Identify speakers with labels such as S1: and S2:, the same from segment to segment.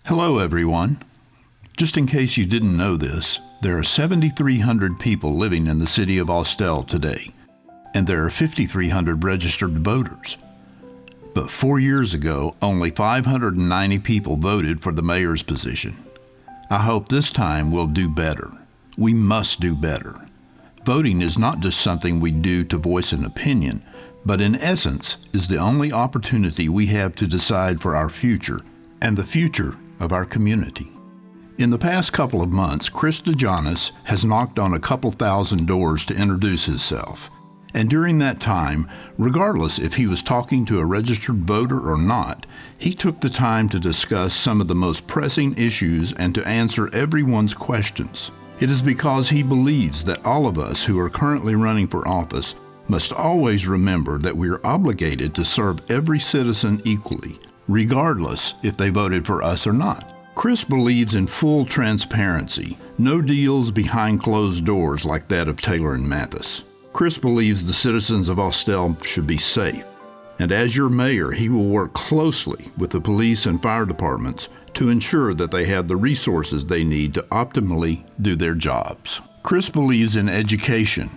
S1: Hello, everyone. Just in case you didn't know this, there are 7,300 people living in the city of Austell today, and there are 5,300 registered voters. But 4 years ago, only 590 people voted for the mayor's position. I hope this time we'll do better. We must do better. Voting is not just something we do to voice an opinion, but in essence is the only opportunity we have to decide for our future and the future of our community. In the past couple of months, Chris Djonis has knocked on a couple thousand doors to introduce himself. And during that time, regardless if he was talking to a registered voter or not, he took the time to discuss some of the most pressing issues and to answer everyone's questions. It is because he believes that all of us who are currently running for office must always remember that we are obligated to serve every citizen equally, regardless if they voted for us or not. Chris believes in full transparency, no deals behind closed doors like that of Taylor and Mathis. Chris believes the citizens of Austell should be safe, and as your mayor, he will work closely with the police and fire departments to ensure that they have the resources they need to optimally do their jobs. Chris believes in education.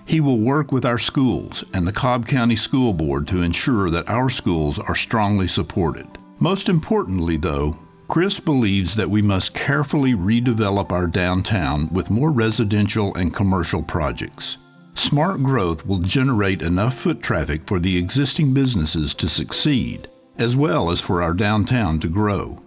S1: He will work with our schools and the Cobb County School Board to ensure that our schools are strongly supported. Most importantly, though, Chris believes that we must carefully redevelop our downtown with more residential and commercial projects. Smart growth will generate enough foot traffic for the existing businesses to succeed, as well as for our downtown to grow.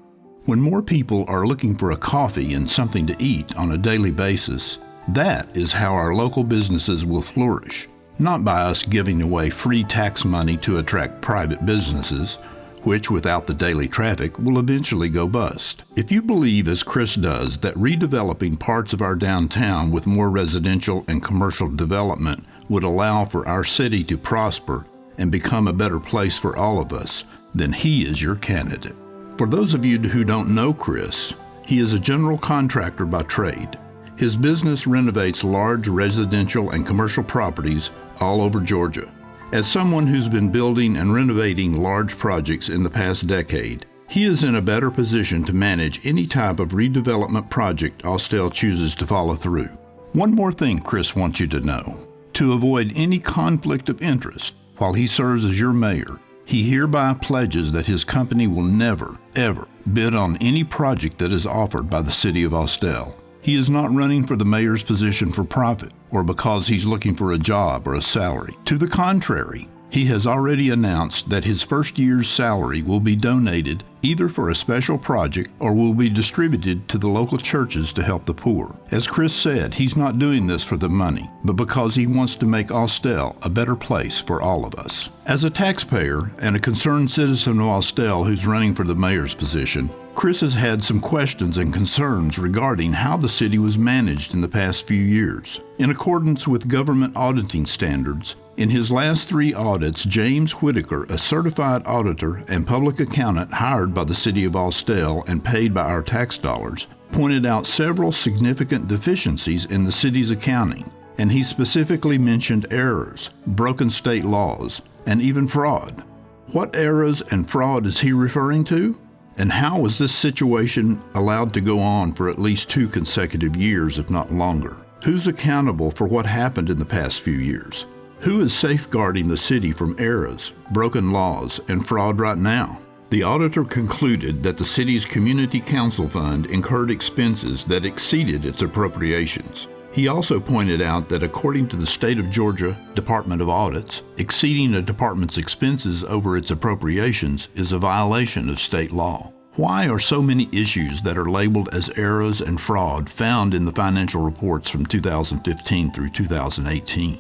S1: When more people are looking for a coffee and something to eat on a daily basis, that is how our local businesses will flourish, not by us giving away free tax money to attract private businesses, which without the daily traffic will eventually go bust. If you believe, as Chris does, that redeveloping parts of our downtown with more residential and commercial development would allow for our city to prosper and become a better place for all of us, then he is your candidate. For those of you who don't know Chris, he is a general contractor by trade. His business renovates large residential and commercial properties all over Georgia. As someone who's been building and renovating large projects in the past decade, he is in a better position to manage any type of redevelopment project Austell chooses to follow through. One more thing Chris wants you to know. To avoid any conflict of interest while he serves as your mayor, he hereby pledges that his company will never, ever bid on any project that is offered by the city of Austell. He is not running for the mayor's position for profit or because he's looking for a job or a salary. To the contrary, he has already announced that his first year's salary will be donated either for a special project or will be distributed to the local churches to help the poor. As Chris said, he's not doing this for the money, but because he wants to make Austell a better place for all of us. As a taxpayer and a concerned citizen of Austell who's running for the mayor's position, Chris has had some questions and concerns regarding how the city was managed in the past few years. In accordance with government auditing standards, in his last 3 audits, James Whitaker, a certified auditor and public accountant hired by the city of Austell and paid by our tax dollars, pointed out several significant deficiencies in the city's accounting, and he specifically mentioned errors, broken state laws, and even fraud. What errors and fraud is he referring to? And how was this situation allowed to go on for at least 2 consecutive years, if not longer? Who's accountable for what happened in the past few years? Who is safeguarding the city from errors, broken laws, and fraud right now? The auditor concluded that the city's Community Council Fund incurred expenses that exceeded its appropriations. He also pointed out that according to the State of Georgia Department of Audits, exceeding a department's expenses over its appropriations is a violation of state law. Why are so many issues that are labeled as errors and fraud found in the financial reports from 2015 through 2018?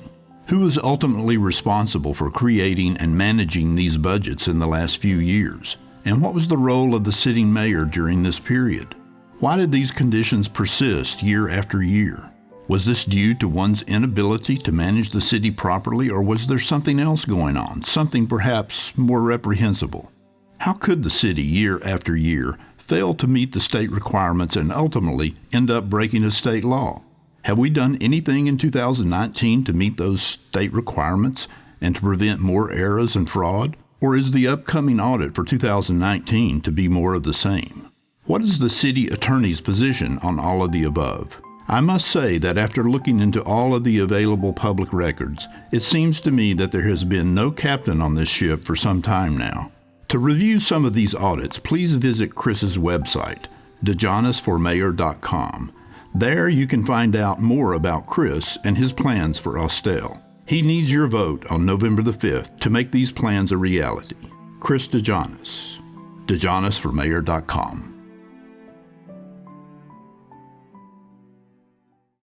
S1: Who is ultimately responsible for creating and managing these budgets in the last few years? And what was the role of the sitting mayor during this period? Why did these conditions persist year after year? Was this due to one's inability to manage the city properly, or was there something else going on, something perhaps more reprehensible? How could the city, year after year, fail to meet the state requirements and ultimately end up breaking a state law? Have we done anything in 2019 to meet those state requirements and to prevent more errors and fraud? Or is the upcoming audit for 2019 to be more of the same? What is the city attorney's position on all of the above? I must say that after looking into all of the available public records, it seems to me that there has been no captain on this ship for some time now. To review some of these audits, please visit Chris's website, Djonis4Mayor.com. There you can find out more about Chris and his plans for Austell. He needs your vote on November the 5th to make these plans a reality. Chris Djonis, Djonis4Mayor.com.